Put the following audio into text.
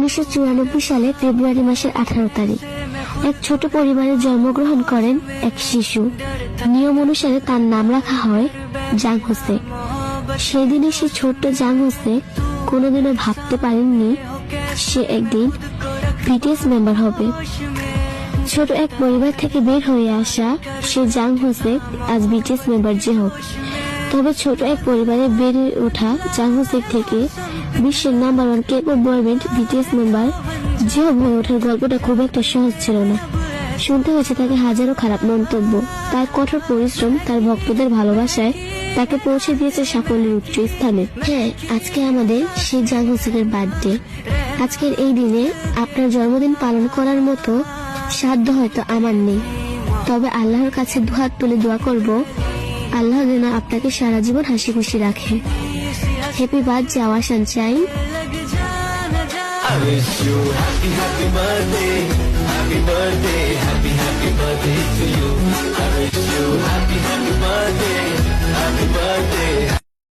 1994 সালে ফেব্রুয়ারি মাসের 18 তারিখ এক ছোট পরিবারে জন্মগ্রহণ করেন এক শিশু। নিয়ম অনুসারে তার নাম রাখা হয় জাং হোসে। সেদিনে সে ছোট্ট জাং হোসে কোনোদিনও ভাবতে পারেননি সে একদিন বিটিএস মেম্বার হবে। ছোট এক পরিবার থেকে বের হয়ে আসা সে জাং হোসে আজ বিটিএস মেম্বার যে হোক। তবে ছোট এক পরিবারে বেড়ে ওঠা জাং হোসে থেকে বিশ্বের নাম্বার 1 কে-পপ বয়ব্যান্ড বিটিএস মেম্বার যে হয়ে ওঠার গল্পটা খুব একটা সহজ ছিল না। শুনতে হয়েছে তাকে হাজারো খারাপ মন্তব্য। তার কঠোর পরিশ্রম তার ভক্তদের ভালোবাসায় তাকে পৌঁছে দিয়েছে সাফল্যের উচ্চ স্থানে। হ্যাঁ, আজকে আমাদের সেই জাং হোসের বার্থডে। আজকের এই দিনে আপনার জন্মদিন পালন করার মতো সাধ্য হয়তো আমার নেই, তবে আল্লাহর কাছে দুহাত তুলে দোয়া করব আল্লাহ যেন আপনাকে সারা জীবন হাসি খুশি রাখে। Happy birthday our sunshine. I wish you happy birthday, happy birthday, happy birthday.